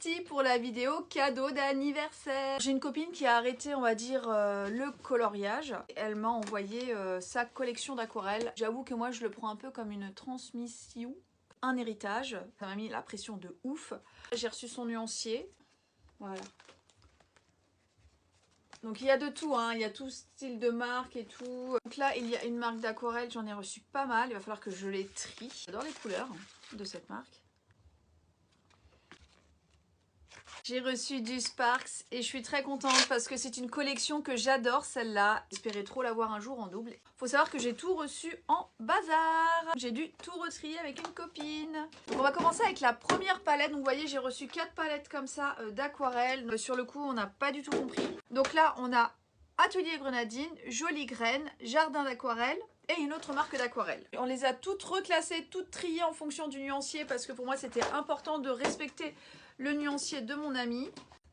parti pour la vidéo cadeau d'anniversaire. J'ai une copine qui a arrêté, on va dire, le coloriage. Elle m'a envoyé sa collection d'aquarelles. J'avoue que moi je le prends un peu comme une transmission, un héritage. Ça m'a mis la pression de ouf. J'ai reçu son nuancier. Voilà. Donc il y a de tout, hein. Il y a tout style de marque et tout. Donc là il y a une marque d'aquarelle, j'en ai reçu pas mal. Il va falloir que je les trie. J'adore les couleurs de cette marque. J'ai reçu du Sparks et je suis très contente parce que c'est une collection que j'adore, celle-là. J'espérais trop l'avoir un jour en double. Faut savoir que j'ai tout reçu en bazar. J'ai dû tout retrier avec une copine. Donc on va commencer avec la première palette. Donc vous voyez, j'ai reçu 4 palettes comme ça d'aquarelle. Sur le coup, on n'a pas du tout compris. Donc là, on a Atelier Grenadine, Jolie Graine, Jardin d'aquarelle et une autre marque d'aquarelle. On les a toutes reclassées, toutes triées en fonction du nuancier parce que pour moi, c'était important de respecter le nuancier de mon ami.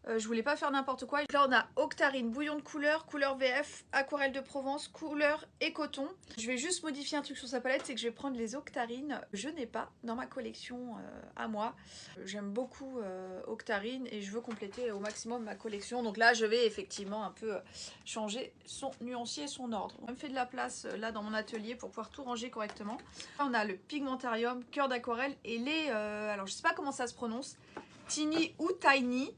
Je voulais pas faire n'importe quoi. Là on a Octarine, bouillon de couleur, couleur VF, aquarelle de Provence, couleur et coton. Je vais juste modifier un truc sur sa palette, c'est que je vais prendre les Octarines. Je n'ai pas dans ma collection à moi. J'aime beaucoup Octarine et je veux compléter au maximum ma collection. Donc là je vais effectivement un peu changer son nuancier et son ordre. On me fait de la place là dans mon atelier pour pouvoir tout ranger correctement. Là, on a le Pigmentarium, cœur d'aquarelle et les... alors je sais pas comment ça se prononce. Tiny ou Tiny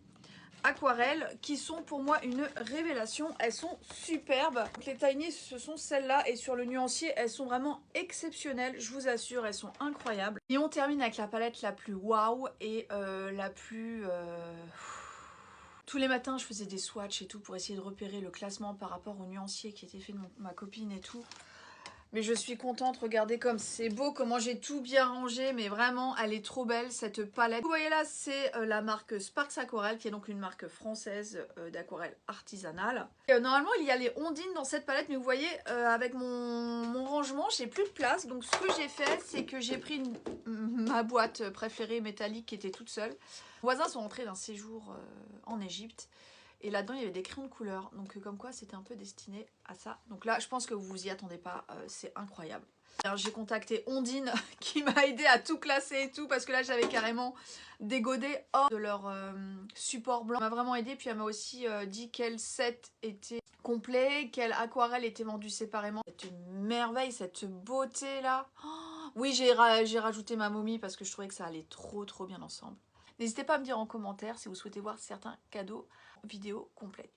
aquarelles qui sont pour moi une révélation. Elles sont superbes. Donc les Tiny ce sont celles-là et sur le nuancier elles sont vraiment exceptionnelles. Je vous assure, elles sont incroyables. Et on termine avec la palette la plus waouh et la plus... Tous les matins je faisais des swatchs et tout pour essayer de repérer le classement par rapport au nuancier qui était fait de ma copine et tout. Mais je suis contente, regardez comme c'est beau, comment j'ai tout bien rangé, mais vraiment elle est trop belle cette palette. Vous voyez là c'est la marque Sparks Aquarelle qui est donc une marque française d'aquarelle artisanale. Normalement il y a les ondines dans cette palette mais vous voyez avec mon rangement j'ai plus de place. Donc ce que j'ai fait c'est que j'ai pris ma boîte préférée métallique qui était toute seule. Mes voisins sont rentrés d'un séjour en Égypte. Et là-dedans, il y avait des crayons de couleur. Donc comme quoi, c'était un peu destiné à ça. Donc là, je pense que vous vous y attendez pas. C'est incroyable. J'ai contacté Ondine qui m'a aidé à tout classer et tout. Parce que là, j'avais carrément dégodé hors de leur support blanc. Elle m'a vraiment aidé. Puis elle m'a aussi dit quel set était complet. Quelle aquarelle était vendue séparément. C'est une merveille, cette beauté-là. Oh, oui, j'ai rajouté ma momie parce que je trouvais que ça allait trop bien ensemble. N'hésitez pas à me dire en commentaire si vous souhaitez voir certains cadeaux vidéo complète.